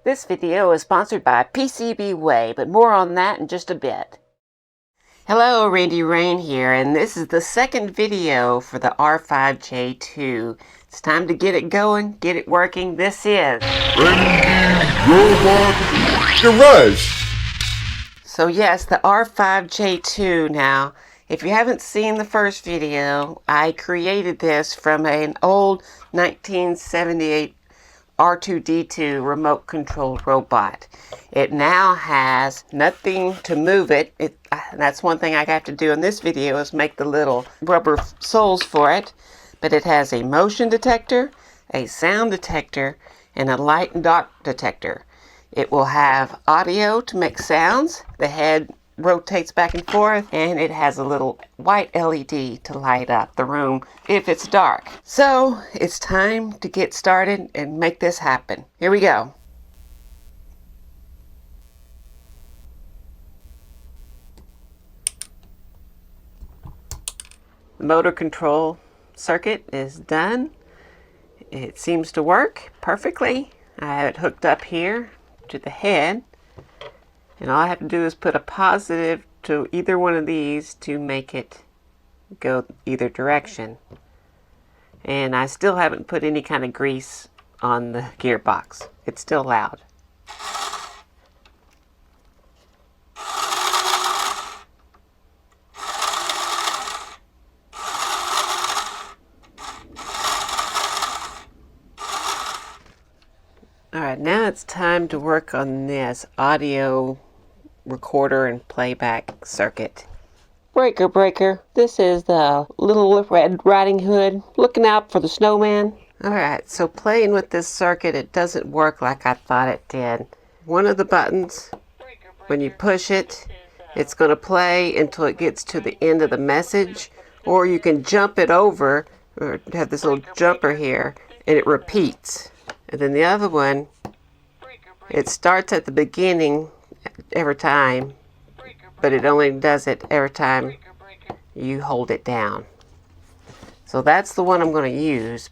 This video is sponsored by PCB Way, but more on that in just a bit. Hello, Randy Rain here, and this is the second video for the R5J2. It's time to get it going, get it working. This is Randy Robot Garage. So yes, the R5J2 now. If you haven't seen the first video, I created this from an old 1978 R2D2 remote controlled robot. It now has nothing to move it. That's one thing I have to do in this video is make the little rubber soles for it. But it has a motion detector, a sound detector, and a light and dark detector. It will have audio to make sounds. The head rotates back and forth, and it has a little white LED to light up the room if it's dark. So it's time to get started and make this happen. Here we go. The motor control circuit is done. It seems to work perfectly. I have it hooked up here to the head. And all I have to do is put a positive to either one of these to make it go either direction. And I still haven't put any kind of grease on the gearbox. It's still loud. Alright, now it's time to work on this audio recorder and playback circuit. Breaker. This is the Little Red Riding Hood looking out for the snowman. Alright, so playing with this circuit, it doesn't work like I thought it did. One of the buttons, when you push it, it's going to play until it gets to the end of the message, or you can jump it over, or have this little jumper here, and it repeats. And then the other one, it starts at the beginning every time, but it only does it every time you hold it down. So that's the one I'm going to use.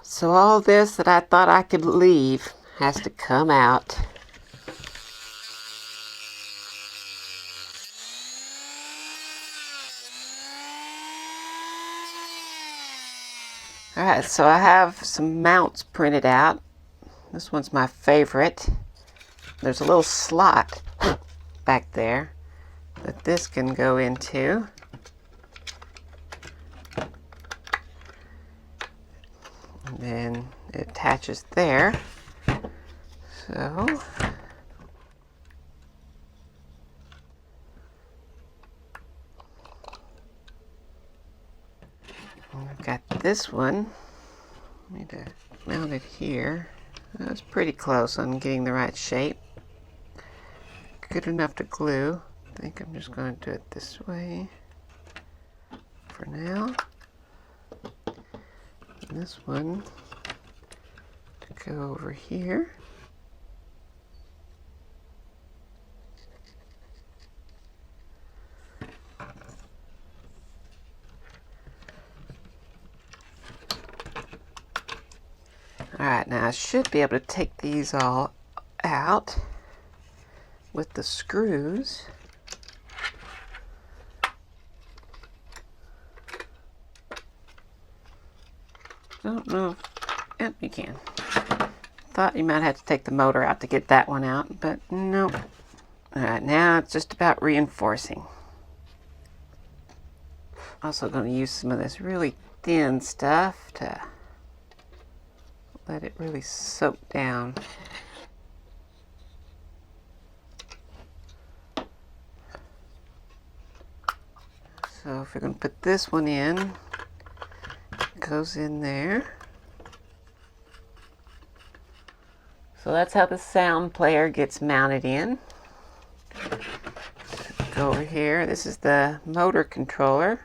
So all this that I thought I could leave has to come out. Alright, so I have some mounts printed out. This one's my favorite. There's a little slot back there that this can go into. And then it attaches there. So I've got this one. I need to mount it here. That's pretty close on getting the right shape. Good enough to glue. I think I'm just going to do it this way for now. And this one to go over here. Alright, now I should be able to take these all out with the screws. Don't know. Yep, you can. Thought you might have to take the motor out to get that one out, but no. Alright, now it's just about reinforcing. Also going to use some of this really thin stuff to let it really soak down. So if we're going to put this one in, it goes in there. So that's how the sound player gets mounted in. Go over here. This is the motor controller.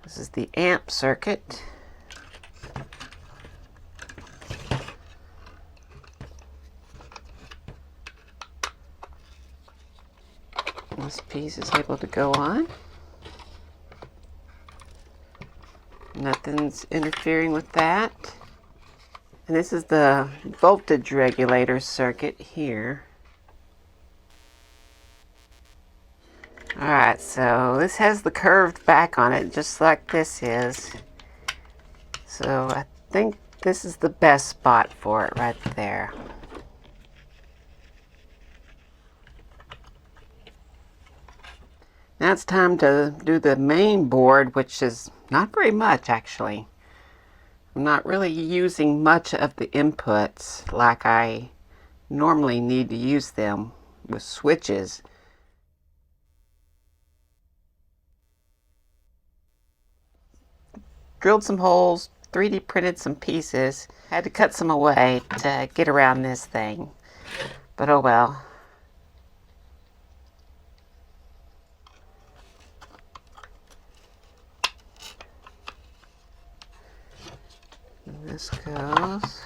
This is the amp circuit. This piece is able to go on. Nothing's interfering with that. And this is the voltage regulator circuit here. Alright, so this has the curved back on it, just like this is. So I think this is the best spot for it right there. Now it's time to do the main board, which is not very much actually. I'm not really using much of the inputs like I normally need to use them with switches. Drilled some holes, 3D printed some pieces. Had to cut some away to get around this thing, but oh well. And this goes.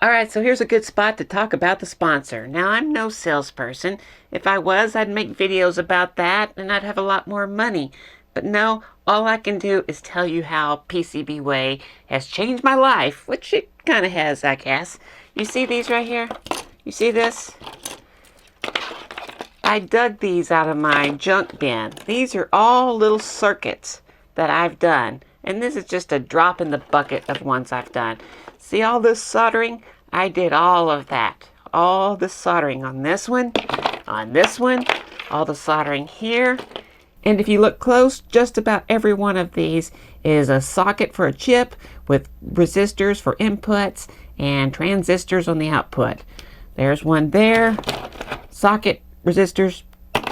Alright, so here's a good spot to talk about the sponsor. Now, I'm no salesperson. If I was, I'd make videos about that and I'd have a lot more money. But no, all I can do is tell you how PCB Way has changed my life, which it kind of has, I guess. You see these right here? You see this? I dug these out of my junk bin. These are all little circuits that I've done. And this is just a drop in the bucket of ones I've done. See all this soldering? I did all of that. All the soldering on this one, all the soldering here. And if you look close, just about every one of these is a socket for a chip with resistors for inputs and transistors on the output. There's one there. Socket, resistors,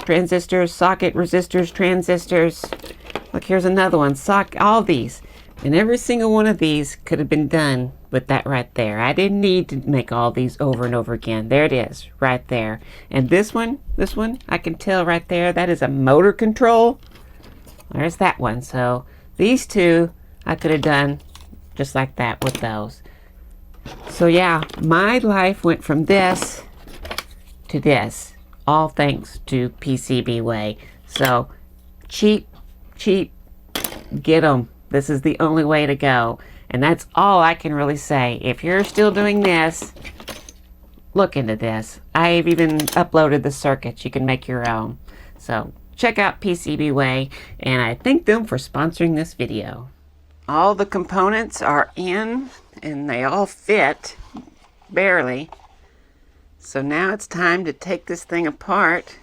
transistors, socket, resistors, transistors. Look, here's another one. All these. And every single one of these could have been done with that right there. I didn't need to make all these over and over again. There it is, right there. And this one, I can tell right there, that is a motor control. There's that one. So these two, I could have done just like that with those. So yeah, my life went from this to this, all thanks to PCB Way. So cheap, get them. This is the only way to go. And that's all I can really say. If you're still doing this, look into this. I've even uploaded the circuits. You can make your own. So check out PCB Way, and I thank them for sponsoring this video. All the components are in, and they all fit, barely. So now it's time to take this thing apart.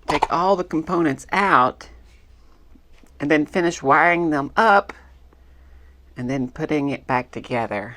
Take all the components out, and then finish wiring them up, and then putting it back together.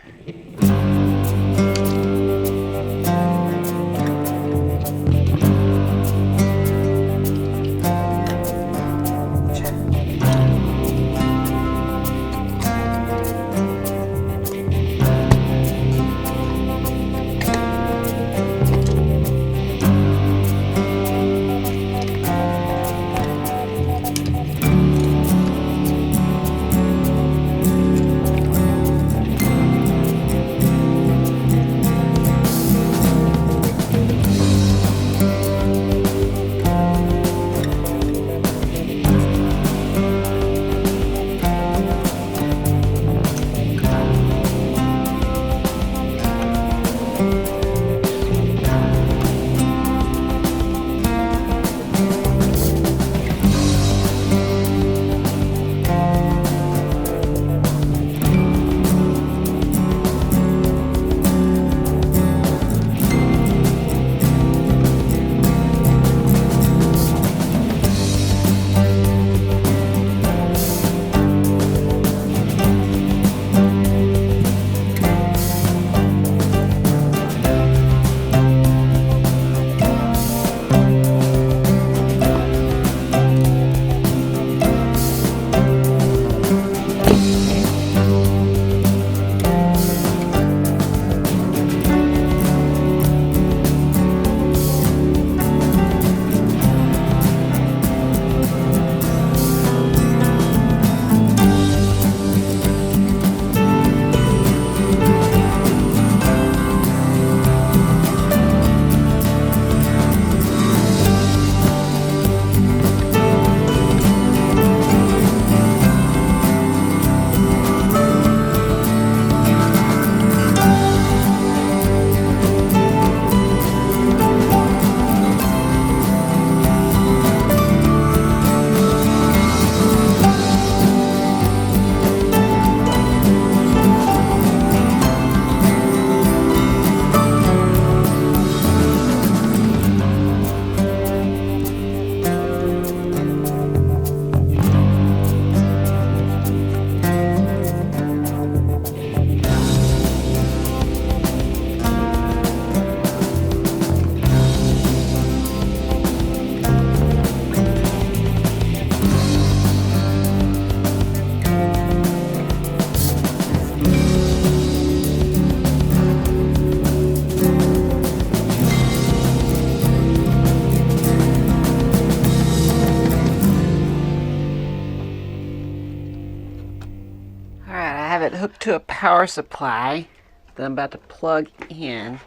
have it hooked to a power supply that I'm about to plug in.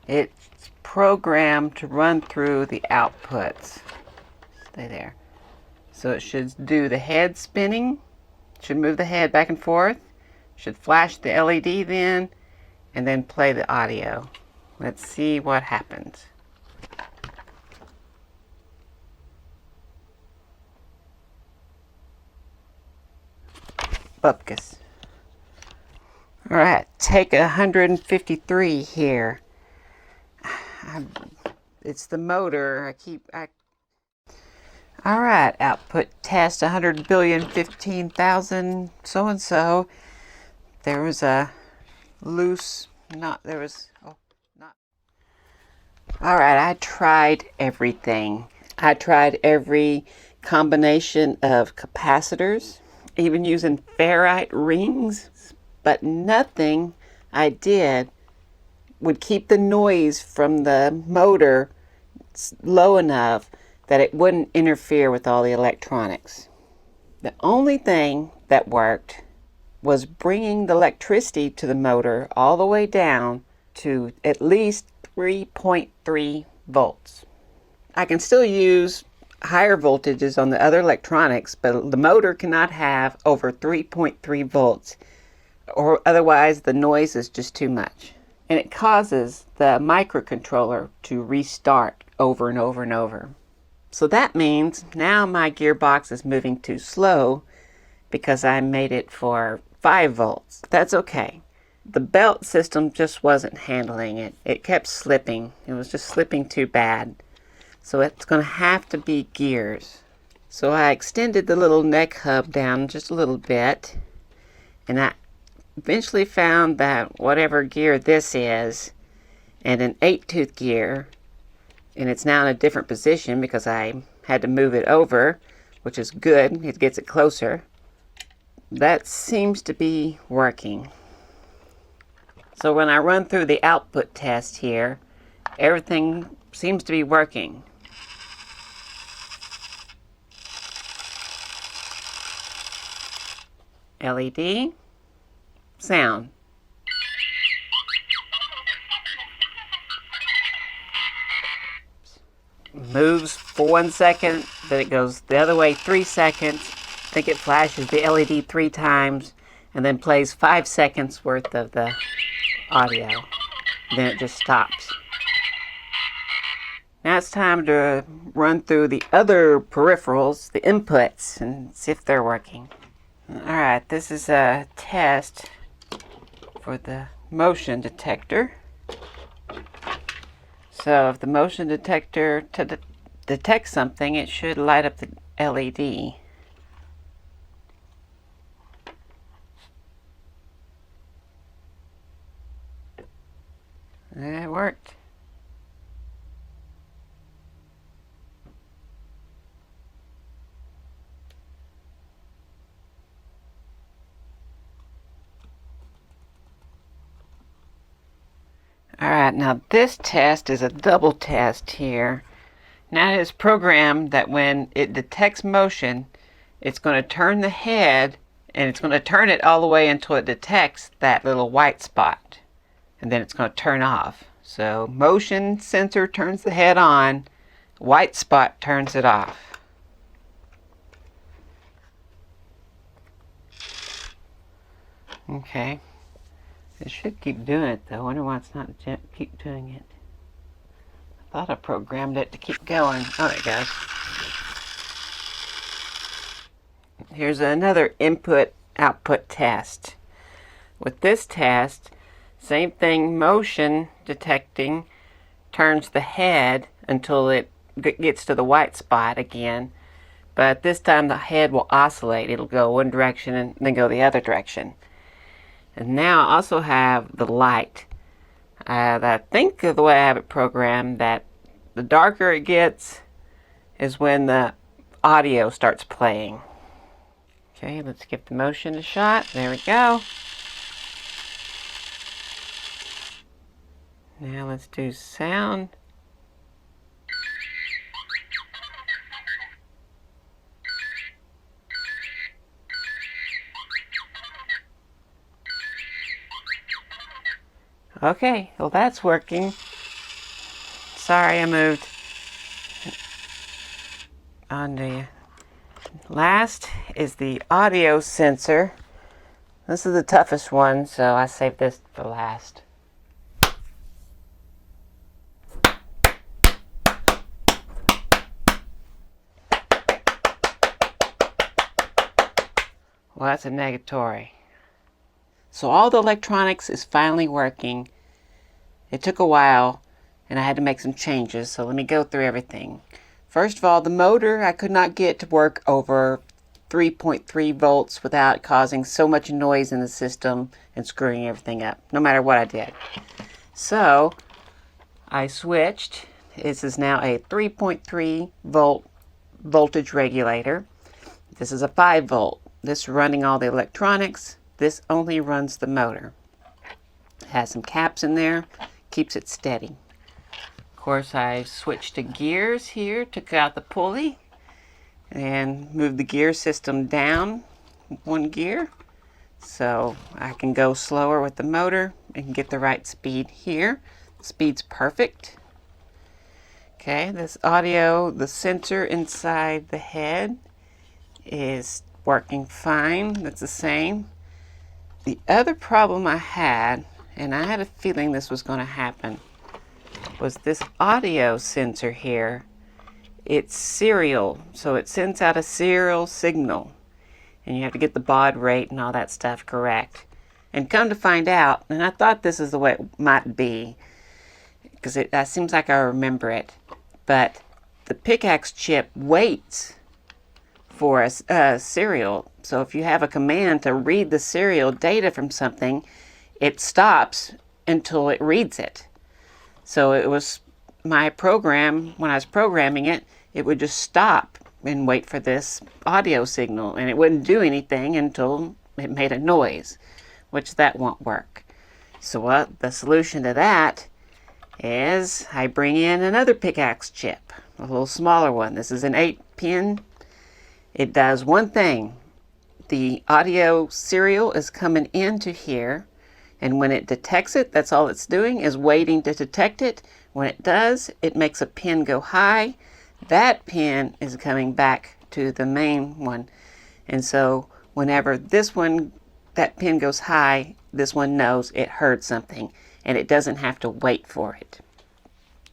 It's programmed to run through the outputs. Stay there. So it should do the head spinning, should move the head back and forth, should flash the LED then, and then play the audio. Let's see what happens. Bupkis. Alright, take 153 here. It's the motor. Alright, output test 100 billion 15,000 so and so. There was a loose, not. Alright, I tried everything. I tried every combination of capacitors, even using ferrite rings, but nothing I did would keep the noise from the motor low enough that it wouldn't interfere with all the electronics. The only thing that worked was bringing the electricity to the motor all the way down to at least 3.3 volts. I can still use higher voltages on the other electronics, but the motor cannot have over 3.3 volts, or otherwise the noise is just too much. And it causes the microcontroller to restart over and over and over. So that means now my gearbox is moving too slow because I made it for 5 volts. That's okay. The belt system just wasn't handling it. It kept slipping. It was just slipping too bad. So it's going to have to be gears. So I extended the little neck hub down just a little bit, and I eventually found that whatever gear this is, and an 8-tooth gear, and it's now in a different position because I had to move it over, which is good. It gets it closer. That seems to be working. So when I run through the output test here, everything seems to be working. LED, sound. Moves for 1 second, then it goes the other way 3 seconds. I think it flashes the LED 3 times and then plays 5 seconds worth of the audio. Then it just stops. Now it's time to run through the other peripherals, the inputs, and see if they're working. Alright, this is a test for the motion detector. So if the motion detector detects something, it should light up the LED. It worked. Alright, now this test is a double test here. Now it is programmed that when it detects motion, it's going to turn the head, and it's going to turn it all the way until it detects that little white spot. And then it's going to turn off. So motion sensor turns the head on, white spot turns it off. Okay. It should keep doing it though. I wonder why it's not keep doing it. I thought I programmed it to keep going. Oh, there it goes. Here's another input-output test. With this test, same thing, motion detecting turns the head until it gets to the white spot again. But this time the head will oscillate. It'll go one direction and then go the other direction. And now I also have the light. I think of the way I have it programmed that the darker it gets is when the audio starts playing. Okay, let's give the motion a shot. There we go. Now let's do sound. Okay, well that's working. Sorry I moved on the last is the audio sensor. This is the toughest one, so I saved this for last. Well, that's a negatory. So all the electronics is finally working. It took a while, and I had to make some changes, so let me go through everything. First of all, the motor I could not get to work over 3.3 volts without causing so much noise in the system and screwing everything up, no matter what I did. So I switched. This is now a 3.3 volt voltage regulator. This is a 5 volt. This running all the electronics. This only runs the motor. It has some caps in there, keeps it steady. Of course, I switched to gears here, took out the pulley, and moved the gear system down one gear so I can go slower with the motor and get the right speed here. The speed's perfect. Okay, this audio, the sensor inside the head is working fine. That's the same. The other problem I had, and I had a feeling this was going to happen, was this audio sensor here. It's serial, so it sends out a serial signal, and you have to get the baud rate and all that stuff correct. And come to find out, and I thought this is the way it might be, because that seems like I remember it, but the Picaxe chip waits for a serial. So if you have a command to read the serial data from something, it stops until it reads it. So it was my program, when I was programming it, it would just stop and wait for this audio signal, and it wouldn't do anything until it made a noise, which that won't work. So the solution to that is I bring in another Picaxe chip, a little smaller one. This is an 8-pin. It does one thing. The audio serial is coming into here, and when it detects it, that's all it's doing, is waiting to detect it. When it does, it makes a pin go high. That pin is coming back to the main one. And so whenever that pin goes high, this one knows it heard something, and it doesn't have to wait for it.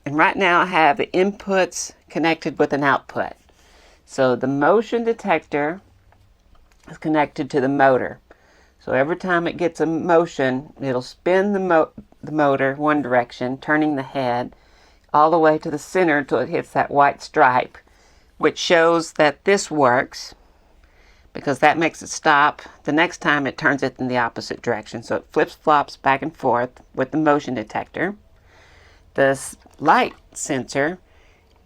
And right now I have the inputs connected with an output. So the motion detector is connected to the motor. So every time it gets a motion, it'll spin the motor one direction, turning the head all the way to the center until it hits that white stripe, which shows that this works, because that makes it stop. The next time it turns it in the opposite direction. So it flips-flops back and forth with the motion detector. This light sensor,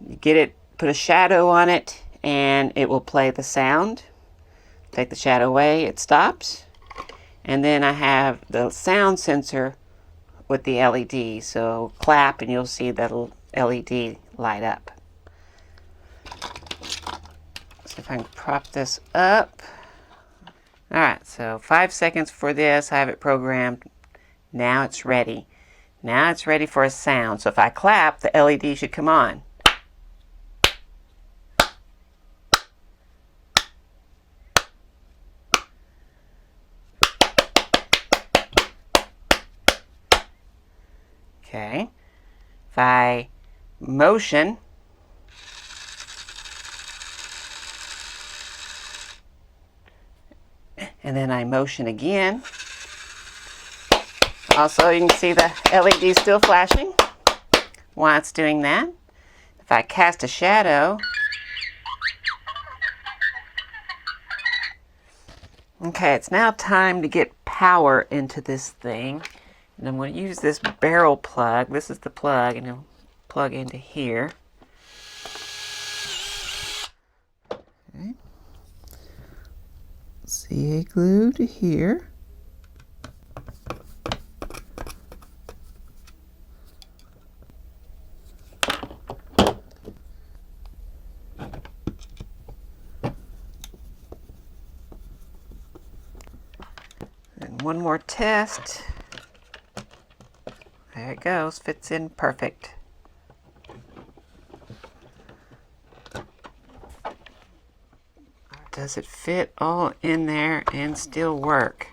you get it, put a shadow on it, and it will play the sound. Take the shadow away, it stops. And then I have the sound sensor with the LED. So clap and you'll see that LED light up. So if I can prop this up. Alright, so 5 seconds for this. I have it programmed. Now it's ready. Now it's ready for a sound. So if I clap, the LED should come on. Okay, if I motion, and then I motion again, also you can see the LED still flashing while it's doing that. If I cast a shadow, okay, it's now time to get power into this thing. And I'm going to use this barrel plug. This is the plug, and it'll plug into here. Okay. CA glue to here. And one more test. There it goes, fits in perfect. Does it fit all in there and still work?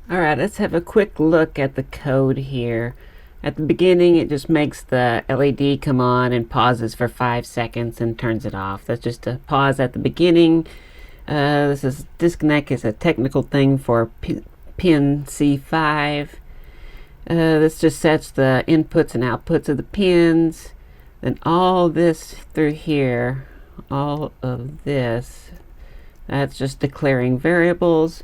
Alright, let's have a quick look at the code here. At the beginning, it just makes the LED come on and pauses for 5 seconds and turns it off. That's just a pause at the beginning. This is disconnect is a technical thing for pin C5. This just sets the inputs and outputs of the pins. Then all this through here, all of this, that's just declaring variables.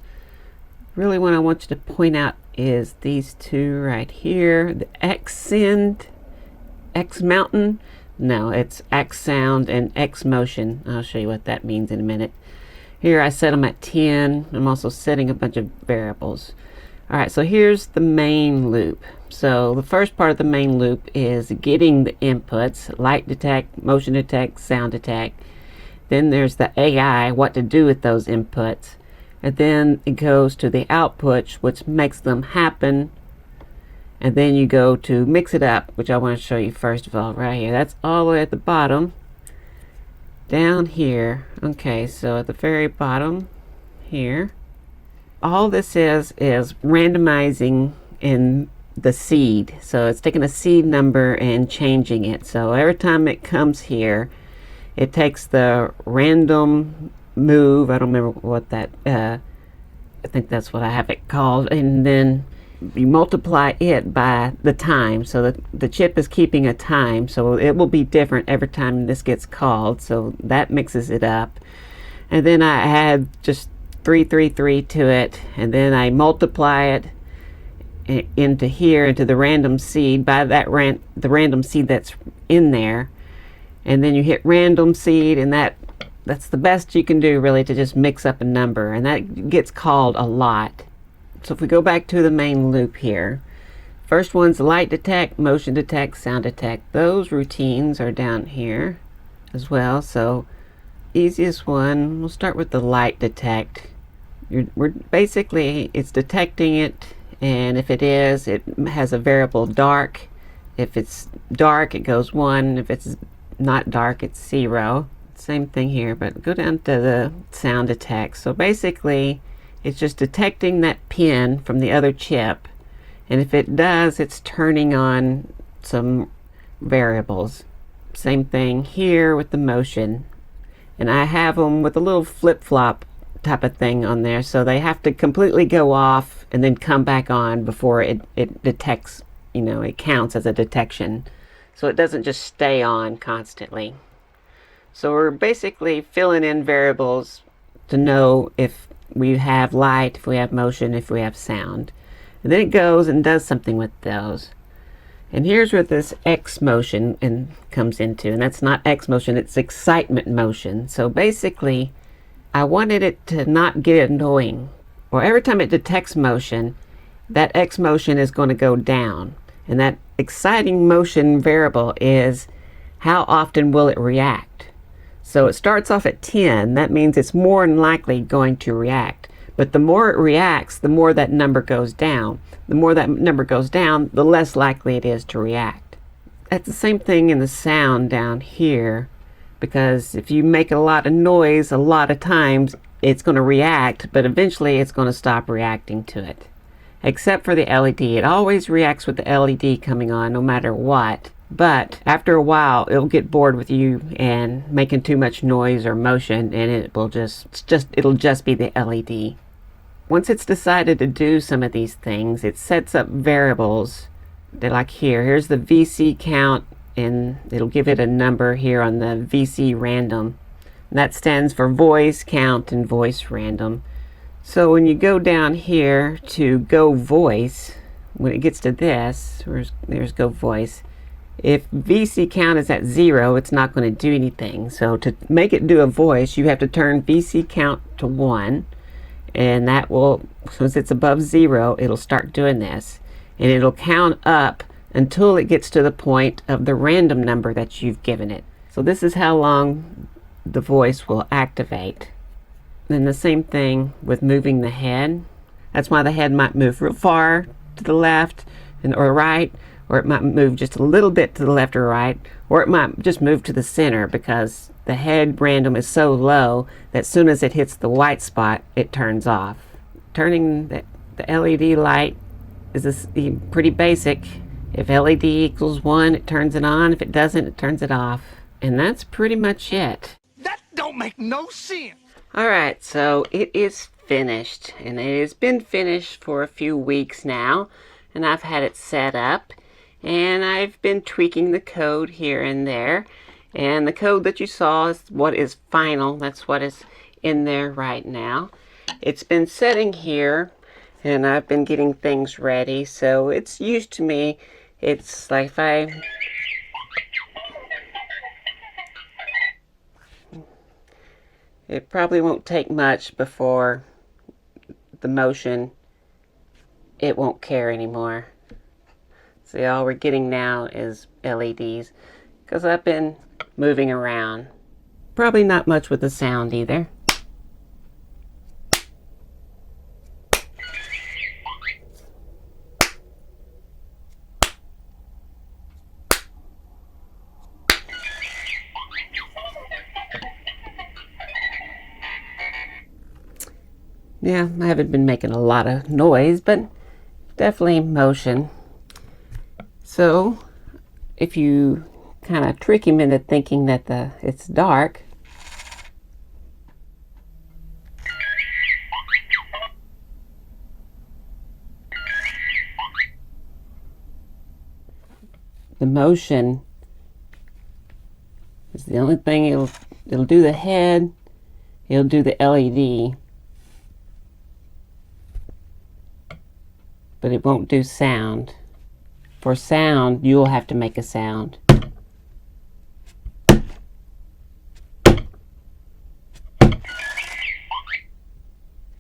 Really what I want you to point out is these two right here, the X send, X mountain. No, it's X sound and X motion. I'll show you what that means in a minute. Here I set them at 10. I'm also setting a bunch of variables. Alright, so here's the main loop. So the first part of the main loop is getting the inputs, light detect, motion detect, sound detect. Then there's the AI, what to do with those inputs. And then it goes to the outputs, which makes them happen. And then you go to mix it up, which I want to show you first of all right here. That's all the way at the bottom. Down here. Okay, so at the very bottom here, all this is randomizing in the seed. So it's taking a seed number and changing it. So every time it comes here, it takes the random move, I don't remember what that I think that's what I have it called, and then you multiply it by the time, so that the chip is keeping a time, so it will be different every time this gets called, so that mixes it up. And then I add just 333 to it, and then I multiply it into here, into the random seed by that the random seed that's in there, and then you hit random seed, and that's the best you can do really, to just mix up a number, and that gets called a lot. So if we go back to the main loop here, first one's light detect, motion detect, sound detect. Those routines are down here as well. So easiest one, we'll start with the light detect. We're basically, it's detecting it, and if it is, it has a variable dark. If it's dark, it goes 1. If it's not dark, it's 0. Same thing here, but go down to the sound detect. So basically it's just detecting that pin from the other chip, and if it does, it's turning on some variables. Same thing here with the motion, and I have them with a little flip-flop type of thing on there, so they have to completely go off and then come back on before it detects, you know, it counts as a detection, so it doesn't just stay on constantly. So we're basically filling in variables to know if we have light, if we have motion, if we have sound, and then it goes and does something with those. And here's where this X motion comes into, and that's not X motion, it's excitement motion. So basically I wanted it to not get annoying, or every time it detects motion, that X motion is going to go down, and that exciting motion variable is how often will it react. So it starts off at 10, that means it's more than likely going to react, but the more it reacts, the more that number goes down. The more that number goes down, the less likely it is to react. That's the same thing in the sound down here, because if you make a lot of noise a lot of times, it's going to react, but eventually it's going to stop reacting to it. Except for the LED. It always reacts with the LED coming on no matter what, but after a while it'll get bored with you and making too much noise or motion, and it'll just be the LED. Once it's decided to do some of these things, it sets up variables. They're like here's the VC count, and it'll give it a number here on the VC random. And that stands for voice count and voice random. So when you go down here to go voice, when it gets to this, there's go voice. If VC count is at 0, it's not going to do anything. So to make it do a voice, you have to turn VC count to 1, and that will, since it's above 0, it'll start doing this, and it'll count up until it gets to the point of the random number that you've given it. So this is how long the voice will activate. Then the same thing with moving the head. That's why the head might move real far to the left or right, or it might move just a little bit to the left or right, or it might just move to the center, because the head random is so low that as soon as it hits the white spot, it turns off. Turning the LED light is pretty basic. If LED equals 1, it turns it on. If it doesn't, it turns it off. And that's pretty much it. That don't make no sense. Alright, so it is finished, and it has been finished for a few weeks now, and I've had it set up, and I've been tweaking the code here and there, and the code that you saw is what is final. That's what is in there right now. It's been sitting here, and I've been getting things ready, so it's used to me. It's like if it probably won't take much before the motion, it won't care anymore. See, all we're getting now is LEDs, because I've been moving around. Probably not much with the sound either. Yeah, I haven't been making a lot of noise, but definitely motion. So if you kind of trick him into thinking that it's dark, the motion is the only thing. It'll do the head, it'll do the LED, but it won't do sound. For sound, you'll have to make a sound.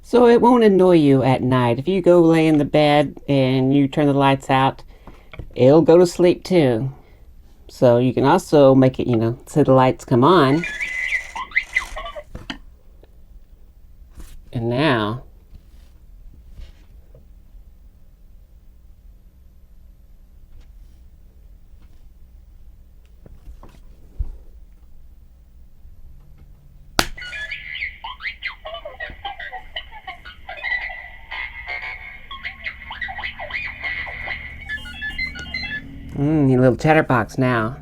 So it won't annoy you at night. If you go lay in the bed and you turn the lights out, it'll go to sleep too. So you can also make it, so the lights come on. And now, you little chatterbox now.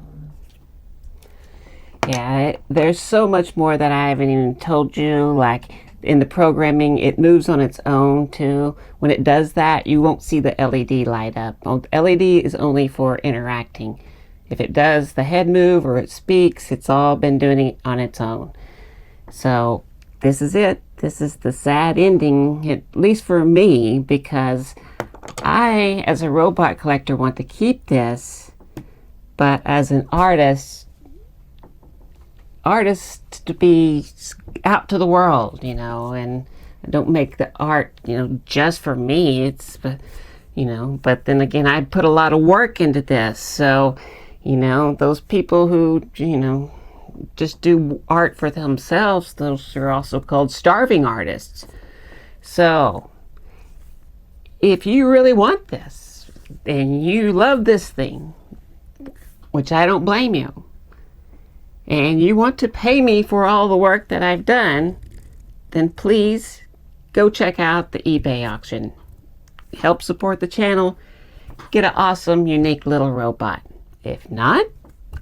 Yeah, there's so much more that I haven't even told you, like in the programming, it moves on its own too. When it does that, you won't see the LED light up. LED is only for interacting. If it does the head move or it speaks, it's all been doing it on its own. So this is it. This is the sad ending, at least for me, because I, as a robot collector, want to keep this, but as an artist to be out to the world, you know, and I don't make the art, you know, just for me. It's, you know, but then again, I put a lot of work into this. So, you know, those people who, you know, just do art for themselves, those are also called starving artists. So, if you really want this, and you love this thing, which I don't blame you, and you want to pay me for all the work that I've done, then please go check out the eBay auction. Help support the channel. Get an awesome, unique little robot. If not,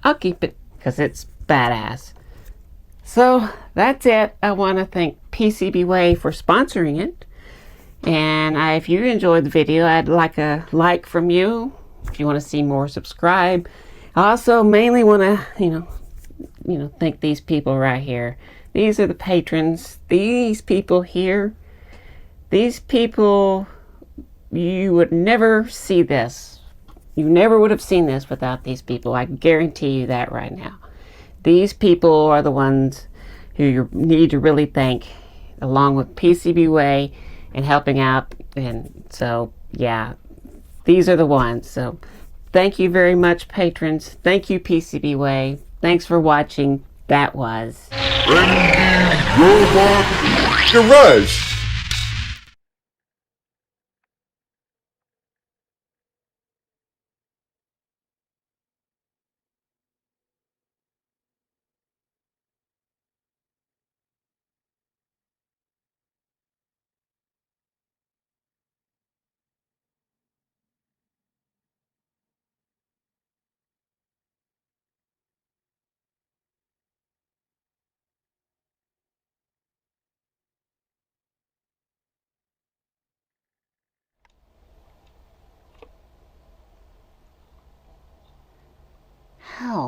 I'll keep it because it's badass. So that's it. I want to thank PCBWay for sponsoring it. And if you enjoyed the video, I'd like a like from you. If you want to see more, subscribe. I also mainly want to, you know, thank these people right here. These are the patrons. These people here. These people, you would never see this. You never would have seen this without these people. I guarantee you that right now. These people are the ones who you need to really thank, along with PCBWay and helping out. And so, yeah, these are the ones. So thank you very much, patrons. Thank you, PCBWay. Thanks for watching. That was Robot Garage. how?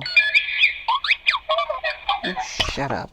Oh, shut up.